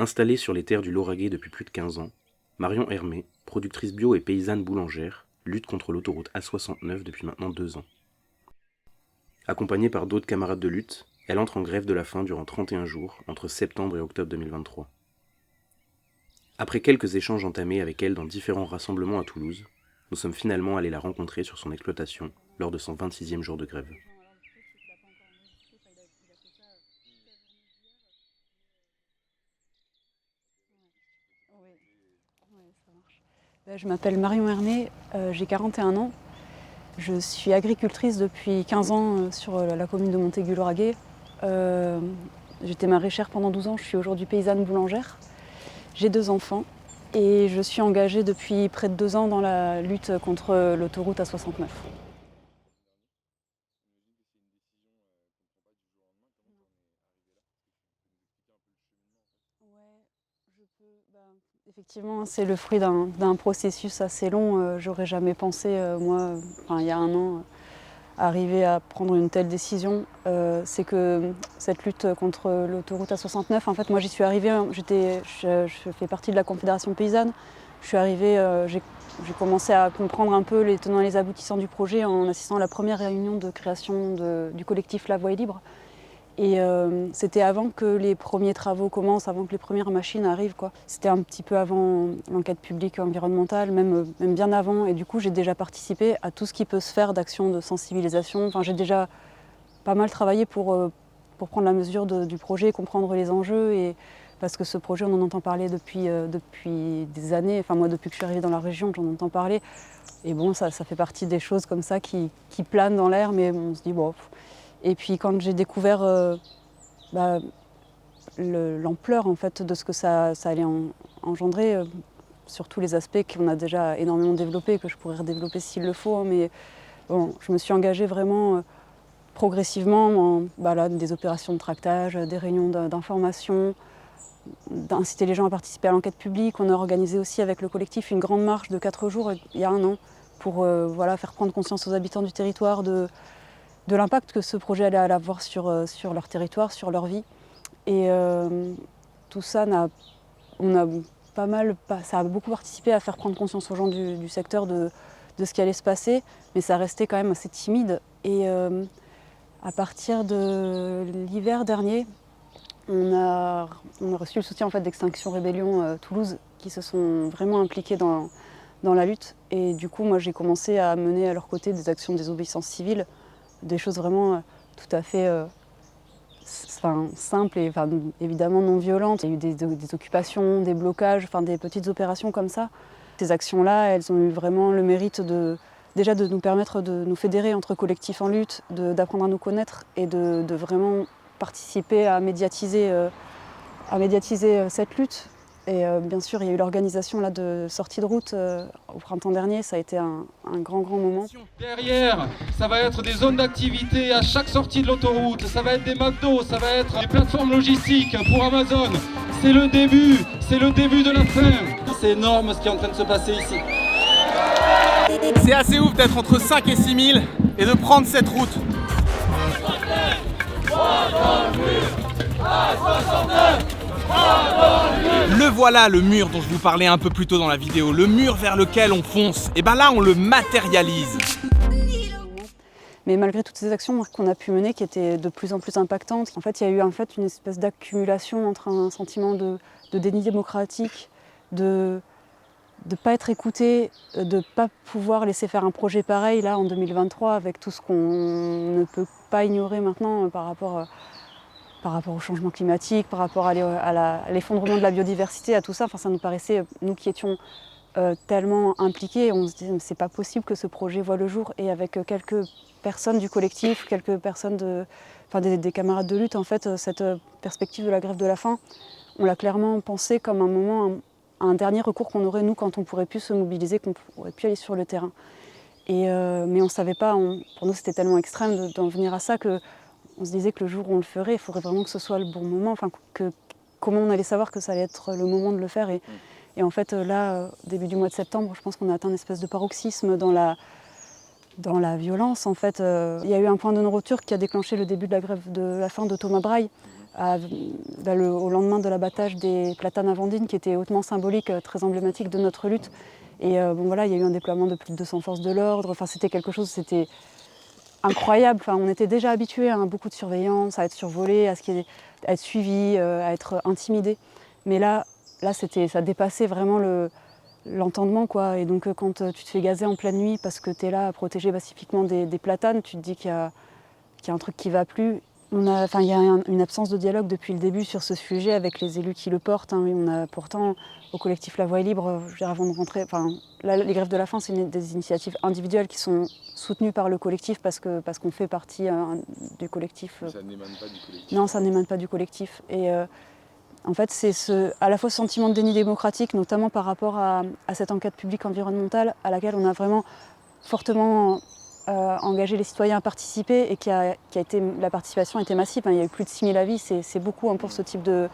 Installée sur les terres du Lauragais depuis plus de 15 ans, Marion Hermé, productrice bio et paysanne boulangère, lutte contre l'autoroute A69 depuis maintenant 2 ans. Accompagnée par d'autres camarades de lutte, elle entre en grève de la faim durant 31 jours, entre septembre et octobre 2023. Après quelques échanges entamés avec elle dans différents rassemblements à Toulouse, nous sommes finalement allés la rencontrer sur son exploitation lors de son 26e jour de grève. Je m'appelle Marion Hermé, j'ai 41 ans. Je suis agricultrice depuis 15 ans sur la commune de Montaigu-Lauragais. J'étais maraîchère pendant 12 ans, je suis aujourd'hui paysanne boulangère. J'ai 2 enfants et je suis engagée depuis près de 2 ans dans la lutte contre l'autoroute A69. Effectivement, c'est le fruit d'un processus assez long. J'aurais jamais pensé, moi, il y a un an, arriver à prendre une telle décision. C'est que cette lutte contre l'autoroute A69, en fait, moi j'y suis arrivée, je fais partie de la Confédération paysanne. Je suis arrivée, j'ai commencé à comprendre un peu les tenants et les aboutissants du projet en assistant à la première réunion de création du collectif La Voie est libre. Et c'était avant que les premiers travaux commencent, avant que les premières machines arrivent, quoi. C'était un petit peu avant l'enquête publique environnementale, même bien avant. Et du coup, j'ai déjà participé à tout ce qui peut se faire d'actions de sensibilisation. Enfin, j'ai déjà pas mal travaillé pour prendre la mesure du projet, comprendre les enjeux. Et parce que ce projet, on en entend parler depuis des années. Enfin, moi, depuis que je suis arrivée dans la région, j'en entends parler. Et bon, ça fait partie des choses comme ça qui planent dans l'air, mais on se dit, bon... Et puis quand j'ai découvert l'ampleur en fait, de ce que ça allait engendrer, sur tous les aspects qu'on a déjà énormément développés, que je pourrais redévelopper s'il le faut, mais bon, je me suis engagée vraiment progressivement dans des opérations de tractage, des réunions d'information, d'inciter les gens à participer à l'enquête publique. On a organisé aussi avec le collectif une grande marche de 4 jours il y a un an pour faire prendre conscience aux habitants du territoire de l'impact que ce projet allait avoir sur leur territoire, sur leur vie. Et tout ça, ça a beaucoup participé à faire prendre conscience aux gens du secteur de ce qui allait se passer, mais ça restait quand même assez timide. Et à partir de l'hiver dernier, on a reçu le soutien en fait, d'Extinction Rébellion Toulouse, qui se sont vraiment impliqués dans la lutte. Et du coup, moi, j'ai commencé à mener à leur côté des actions de désobéissance civile, des choses vraiment tout à fait simples et évidemment non violentes. Il y a eu des occupations, des blocages, des petites opérations comme ça. Ces actions-là, elles ont eu vraiment le mérite déjà de nous permettre de nous fédérer entre collectifs en lutte, d'apprendre à nous connaître et de vraiment participer à médiatiser cette lutte. Et bien sûr, il y a eu l'organisation de sortie de route au printemps dernier, ça a été un grand moment. Derrière, ça va être des zones d'activité à chaque sortie de l'autoroute, ça va être des McDo, ça va être des plateformes logistiques pour Amazon. C'est le début de la fin. C'est énorme ce qui est en train de se passer ici. C'est assez ouf d'être entre 5 et 6 000 et de prendre cette route. Le voilà, le mur dont je vous parlais un peu plus tôt dans la vidéo, le mur vers lequel on fonce. Et ben là, on le matérialise. Mais malgré toutes ces actions qu'on a pu mener, qui étaient de plus en plus impactantes, en fait, il y a eu une espèce d'accumulation entre un sentiment de déni démocratique, de ne pas être écouté, de ne pas pouvoir laisser faire un projet pareil là en 2023, avec tout ce qu'on ne peut pas ignorer maintenant par rapport au changement climatique, par rapport à l'effondrement de la biodiversité, à tout ça. Enfin, ça nous paraissait, nous qui étions tellement impliqués, on se disait c'est pas possible que ce projet voit le jour. Et avec quelques personnes du collectif, quelques personnes des camarades de lutte, en fait, cette perspective de la grève de la faim, on l'a clairement pensé comme un dernier recours qu'on aurait, nous, quand on pourrait plus se mobiliser, qu'on pourrait plus aller sur le terrain. Mais on ne savait pas, pour nous c'était tellement extrême d'en venir à ça qu'on se disait que le jour où on le ferait, il faudrait vraiment que ce soit le bon moment, comment on allait savoir que ça allait être le moment de le faire. Et en fait là, début du mois de septembre, je pense qu'on a atteint une espèce de paroxysme dans la violence. En fait, il y a eu un point de non-retour qui a déclenché le début de la grève de la faim de Thomas Braille. au lendemain de l'abattage des platanes à Vendine, qui était hautement symbolique, très emblématique de notre lutte. Et bon, voilà, il y a eu un déploiement de plus de 200 forces de l'ordre. Enfin, c'était quelque chose, c'était incroyable. Enfin, on était déjà habitués à beaucoup de surveillance, à être survolés, à être suivis, à être intimidés. Mais là ça dépassait vraiment l'entendement, quoi. Et donc quand tu te fais gazer en pleine nuit parce que tu es là à protéger pacifiquement des platanes, tu te dis qu'il y a un truc qui ne va plus. Il y a une absence de dialogue depuis le début sur ce sujet avec les élus qui le portent. Hein. On a pourtant, au collectif La Voie est libre, avant de rentrer, là, les grèves de la faim, c'est des initiatives individuelles qui sont soutenues par le collectif parce qu'on fait partie du collectif. Ça n'émane pas du collectif. Non, ça n'émane pas du collectif. Et en fait, c'est à la fois ce sentiment de déni démocratique, notamment par rapport à cette enquête publique environnementale à laquelle on a vraiment fortement engagé les citoyens à participer et la participation a été massive. Il y a eu plus de 6000 avis, c'est beaucoup pour ce type de...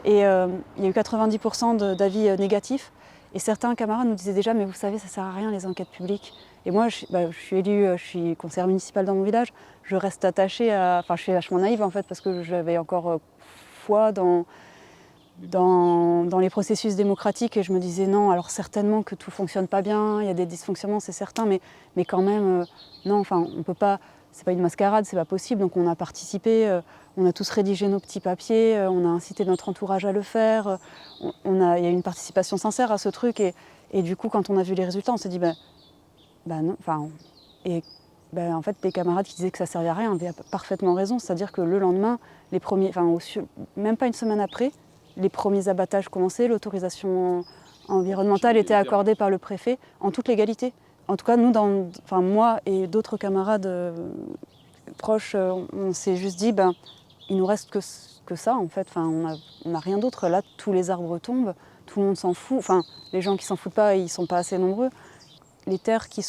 Et il y a eu 90% d'avis négatifs. Et certains camarades nous disaient déjà, mais vous savez, ça ne sert à rien les enquêtes publiques. Et moi, je suis élue, je suis conseillère municipale dans mon village, je reste attachée à... Enfin, je suis vachement naïve en fait, parce que j'avais encore foi dans les processus démocratiques et je me disais non, alors certainement que tout ne fonctionne pas bien, il y a des dysfonctionnements, c'est certain, mais quand même, non, enfin, on peut pas, c'est pas une mascarade, c'est pas possible. Donc on a participé, on a tous rédigé nos petits papiers, on a incité notre entourage à le faire, il y a eu une participation sincère à ce truc et du coup, quand on a vu les résultats, on s'est dit, non, enfin, en fait, les camarades qui disaient que ça servait à rien avaient parfaitement raison, c'est-à-dire que le lendemain, même pas une semaine après, les premiers abattages commençaient, l'autorisation environnementale était accordée par le préfet en toute légalité. En tout cas, nous, moi et d'autres camarades proches, on s'est juste dit, il nous reste que ça en fait. On n'a rien d'autre. Là, tous les arbres tombent, tout le monde s'en fout. Enfin, les gens qui s'en foutent pas, ils sont pas assez nombreux. Les terres qui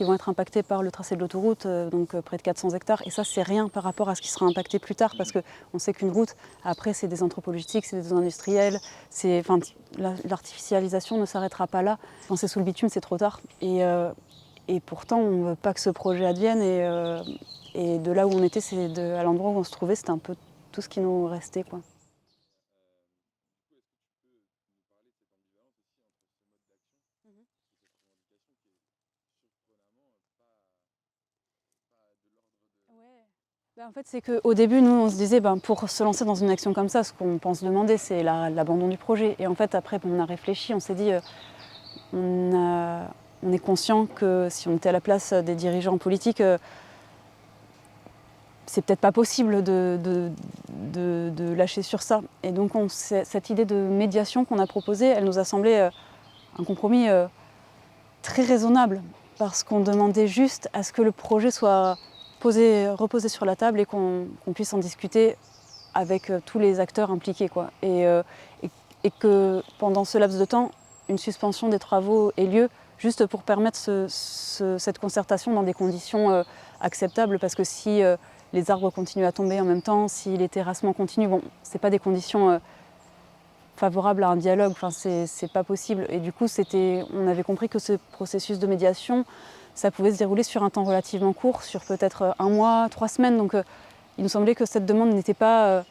vont être impactées par le tracé de l'autoroute, donc près de 400 hectares, et ça c'est rien par rapport à ce qui sera impacté plus tard, parce qu'on sait qu'une route, après c'est des entrepôts logistiques, c'est des industriels, l'artificialisation ne s'arrêtera pas là. Quand c'est sous le bitume, c'est trop tard. Et pourtant, on ne veut pas que ce projet advienne, et de là où on était, à l'endroit où on se trouvait, c'était un peu tout ce qui nous restait, quoi. En fait, c'est qu'au début, nous, on se disait, pour se lancer dans une action comme ça, ce qu'on pense demander, c'est l'abandon du projet. Et en fait, après, on a réfléchi, on s'est dit, on est conscient que si on était à la place des dirigeants politiques, c'est peut-être pas possible de lâcher sur ça. Et donc, cette idée de médiation qu'on a proposée, elle nous a semblé un compromis très raisonnable, parce qu'on demandait juste à ce que le projet soit reposé sur la table et qu'on puisse en discuter avec tous les acteurs impliqués, quoi. Et que pendant ce laps de temps, une suspension des travaux ait lieu, juste pour permettre cette concertation dans des conditions acceptables, parce que si les arbres continuent à tomber en même temps, si les terrassements continuent, c'est pas des conditions favorables à un dialogue, c'est pas possible. Et du coup, on avait compris que ce processus de médiation, ça pouvait se dérouler sur un temps relativement court, sur peut-être 1 mois, 3 semaines. Donc il nous semblait que cette demande n'était pas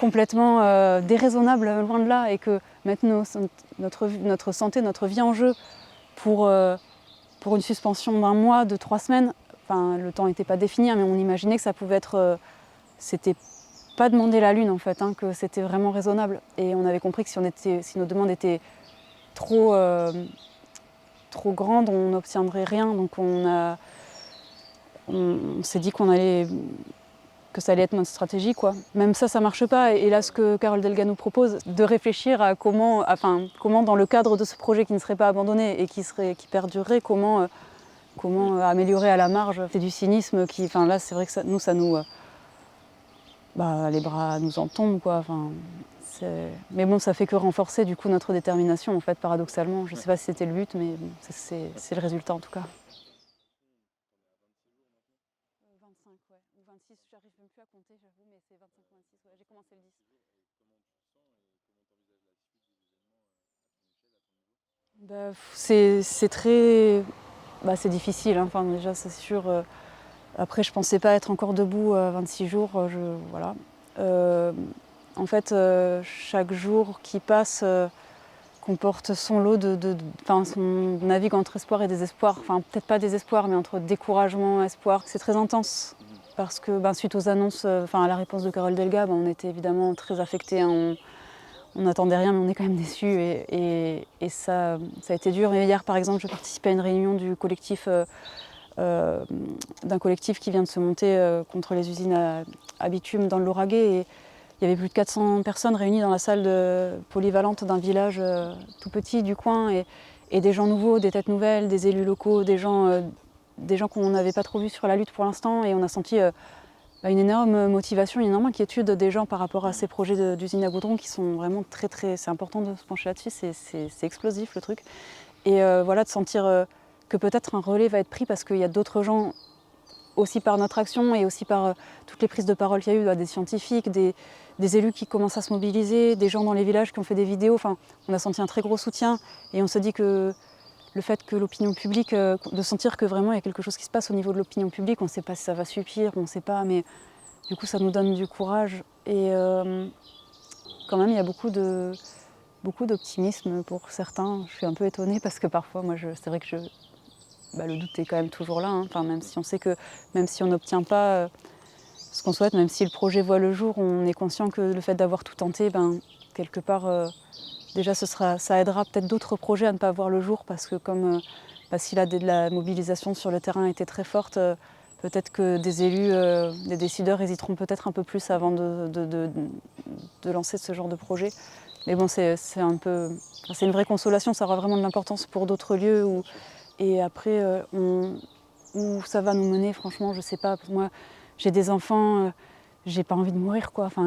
complètement déraisonnable, loin de là, et que mettre notre santé, notre vie en jeu pour une suspension d'1 mois, de 3 semaines, le temps n'était pas défini, mais on imaginait que ça pouvait être... c'était pas demander la lune en fait, que c'était vraiment raisonnable. Et on avait compris que si nos demandes étaient trop grande, on n'obtiendrait rien. Donc on s'est dit que ça allait être notre stratégie, quoi. Même ça marche pas. Et là, ce que Carole Delga nous propose, de réfléchir à comment dans le cadre de ce projet qui ne serait pas abandonné et qui perdurerait, comment améliorer à la marge. C'est du cynisme là, c'est vrai que ça nous... les bras nous en tombent, quoi. Mais bon, ça fait que renforcer du coup notre détermination, en fait, paradoxalement. Je ne sais pas si c'était le but, mais c'est le résultat en tout cas. 25, ouais. Ou 26, j'arrive même plus à compter, j'avoue, mais c'est 25 ou 26, ouais. J'ai commencé le 10. C'est très... c'est difficile, déjà, c'est sûr. Après, je ne pensais pas être encore debout 26 jours, voilà. En fait, chaque jour qui passe comporte son lot on navigue entre espoir et désespoir. Enfin, peut-être pas désespoir, mais entre découragement et espoir. C'est très intense parce que suite aux annonces, à la réponse de Carole Delga, on était évidemment très affectés. Hein. On n'attendait rien, mais on est quand même déçus et ça a été dur. Et hier, par exemple, je participais à une réunion du collectif, d'un collectif qui vient de se monter contre les usines à bitume dans le Lauragais. Et il y avait plus de 400 personnes réunies dans la salle polyvalente d'un village tout petit du coin et des gens nouveaux, des têtes nouvelles, des élus locaux, des gens qu'on n'avait pas trop vus sur la lutte pour l'instant. Et on a senti une énorme motivation, une énorme inquiétude des gens par rapport à ces projets d'usine à goudron qui sont vraiment très très... C'est important de se pencher là-dessus, c'est explosif le truc. Et de sentir que peut-être un relais va être pris parce qu'il y a d'autres gens, aussi par notre action et aussi par toutes les prises de parole qu'il y a eu, des scientifiques, des élus qui commencent à se mobiliser, des gens dans les villages qui ont fait des vidéos. Enfin, on a senti un très gros soutien et on se dit que le fait que l'opinion publique, de sentir que vraiment il y a quelque chose qui se passe au niveau de l'opinion publique, on ne sait pas si ça va suffire, on ne sait pas, mais du coup ça nous donne du courage. Et quand même il y a beaucoup d'optimisme pour certains. Je suis un peu étonnée parce que parfois, c'est vrai que le doute est quand même toujours là. Hein. Enfin, même si on sait que même si on n'obtient pas ce qu'on souhaite, même si le projet voit le jour, on est conscient que le fait d'avoir tout tenté, quelque part, déjà ça aidera peut-être d'autres projets à ne pas voir le jour parce que comme si la mobilisation sur le terrain était très forte, peut-être que des élus, des décideurs hésiteront peut-être un peu plus avant de lancer ce genre de projet. Mais bon, c'est une vraie consolation, ça aura vraiment de l'importance pour d'autres lieux. Et après, où ça va nous mener, franchement, je sais pas. Moi, j'ai des enfants, j'ai pas envie de mourir, quoi. Enfin,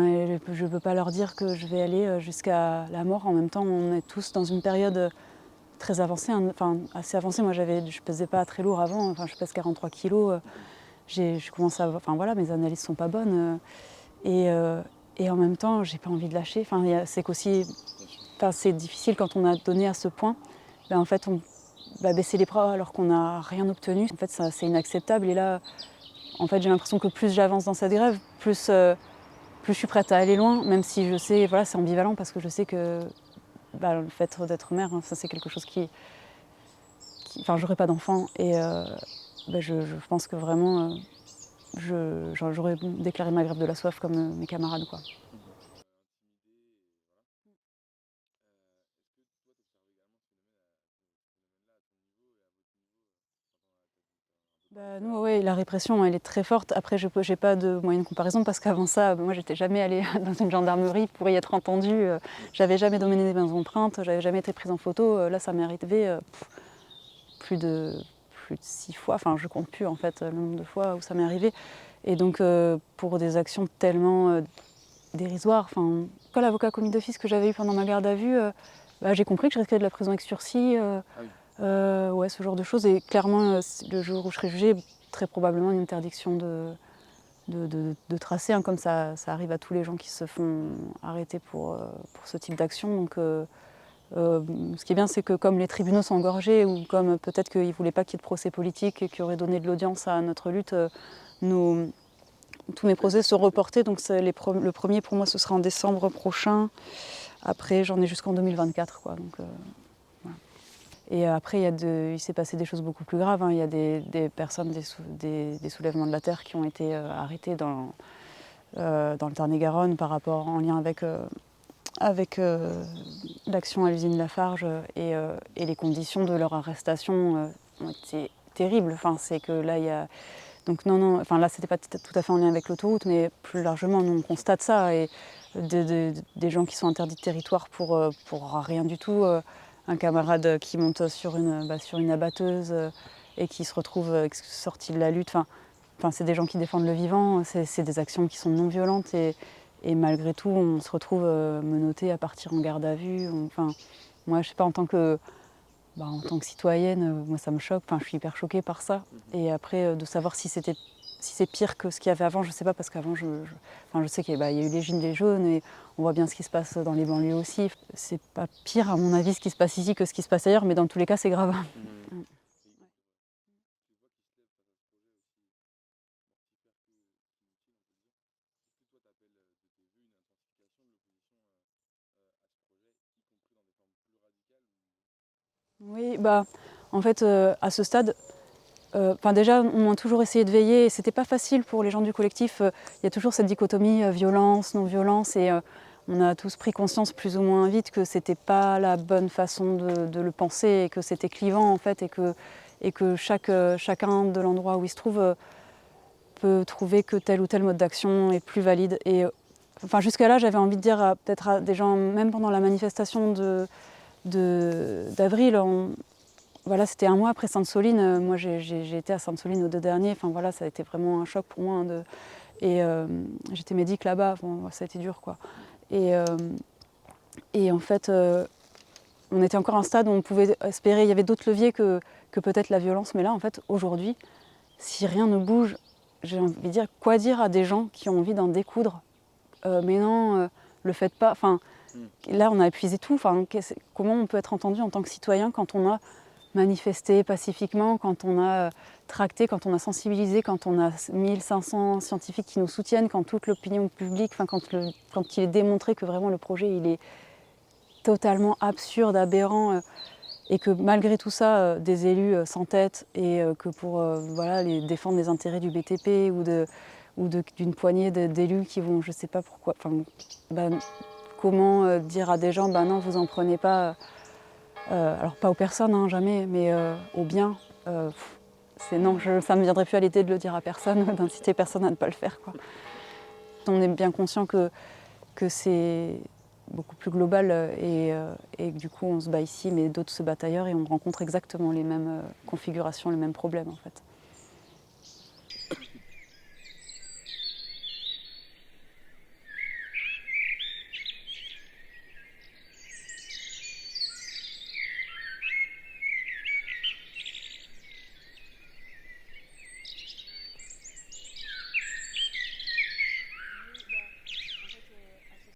je peux pas leur dire que je vais aller jusqu'à la mort. En même temps, on est tous dans une période très avancée, enfin assez avancée. Moi, je pesais pas très lourd avant. Enfin, je pèse 43 kilos. Je commence à, enfin voilà, mes analyses sont pas bonnes. Et en même temps, j'ai pas envie de lâcher. Enfin, c'est qu'aussi, c'est difficile quand on a donné à ce point. En fait, on baisser les bras alors qu'on n'a rien obtenu. En fait, c'est inacceptable. Et là, en fait, j'ai l'impression que plus j'avance dans cette grève, plus je suis prête à aller loin, même si je sais, voilà, c'est ambivalent parce que je sais que le fait d'être mère, hein, ça c'est quelque chose enfin, j'aurais pas d'enfant et je pense que vraiment, j'aurais déclaré ma grève de la soif comme mes camarades, quoi. Nous, ouais, la répression, elle est très forte. Après, je n'ai pas de moyen de comparaison parce qu'avant ça, moi, j'étais jamais allée dans une gendarmerie pour y être entendue. J'avais jamais donné mes empreintes, j'avais jamais été prise en photo. Là, ça m'est arrivé plus de 6 fois. Enfin, je compte plus en fait le nombre de fois où ça m'est arrivé. Et donc, pour des actions tellement dérisoires. Enfin, quand l'avocat commis d'office que j'avais eu pendant ma garde à vue, j'ai compris que je risquais de la prison avec sursis. Ouais, ce genre de choses. Et clairement, le jour où je serai jugée, très probablement une interdiction de tracer, hein, comme ça arrive à tous les gens qui se font arrêter pour ce type d'action. Donc, ce qui est bien, c'est que comme les tribunaux sont engorgés, ou comme peut-être qu'ils ne voulaient pas qu'il y ait de procès politique et qui auraient donné de l'audience à notre lutte, tous mes procès sont reportés. Donc le premier, pour moi, ce sera en décembre prochain. Après, j'en ai jusqu'en 2024, quoi. Donc, voilà. Et après, il s'est passé des choses beaucoup plus graves. Hein. Il y a des personnes, des soulèvements de la terre qui ont été arrêtés dans le Tarn-et-Garonne en lien avec l'action à l'usine Lafarge. Et les conditions de leur arrestation ont été terribles. Enfin, c'est que là, il y a... Donc non, enfin là, c'était pas tout à fait en lien avec l'autoroute, mais plus largement, nous, on constate ça. Et des gens qui sont interdits de territoire pour rien du tout. Un camarade qui monte sur une abatteuse et qui se retrouve sorti de la lutte. Enfin, c'est des gens qui défendent le vivant, c'est des actions qui sont non violentes et malgré tout, on se retrouve menotté à partir en garde à vue. Enfin, moi, je sais pas, en tant que citoyenne, moi, ça me choque. Enfin, je suis hyper choquée par ça. Et après, de savoir si c'est pire que ce qu'il y avait avant, je sais pas, parce qu'avant, je sais qu'il y a eu les gilets jaunes et on voit bien ce qui se passe dans les banlieues aussi. C'est pas pire, à mon avis, ce qui se passe ici que ce qui se passe ailleurs, mais dans tous les cas, c'est grave. Oui, en fait, à ce stade, déjà, on a toujours essayé de veiller et c'était pas facile pour les gens du collectif. Il y a toujours cette dichotomie violence, non-violence et on a tous pris conscience plus ou moins vite que c'était pas la bonne façon de le penser et que c'était clivant en fait et que chacun de l'endroit où il se trouve peut trouver que tel ou tel mode d'action est plus valide. Et jusqu'à là, j'avais envie de dire peut-être à des gens, même pendant la manifestation d'avril, voilà, c'était un mois après Sainte-Soline. Moi, j'ai été à Sainte-Soline aux 2 derniers. Enfin, voilà, ça a été vraiment un choc pour moi. Et j'étais médic là-bas. Bon, ça a été dur, quoi. Et en fait, on était encore à un stade où on pouvait espérer. Il y avait d'autres leviers que peut-être la violence. Mais là, en fait, aujourd'hui, si rien ne bouge, j'ai envie de dire, quoi dire à des gens qui ont envie d'en découdre mais non, le faites pas. Enfin, là, on a épuisé tout. Enfin, comment on peut être entendu en tant que citoyen quand on a manifesté pacifiquement, quand on a tracté, quand on a sensibilisé, quand on a 1500 scientifiques qui nous soutiennent, quand toute l'opinion publique, quand il est démontré que vraiment le projet il est totalement absurde, aberrant, et que malgré tout ça, des élus s'entêtent et que pour défendre les intérêts du BTP ou d'une poignée d'élus qui vont, je sais pas pourquoi, comment dire à des gens, non, vous en prenez pas, alors pas aux personnes, hein, jamais, mais aux biens. Non, ça ne me viendrait plus à l'idée de le dire à personne, d'inciter personne à ne pas le faire, quoi. On est bien conscient que c'est beaucoup plus global et que du coup on se bat ici, mais d'autres se battent ailleurs et on rencontre exactement les mêmes configurations, les mêmes problèmes en fait.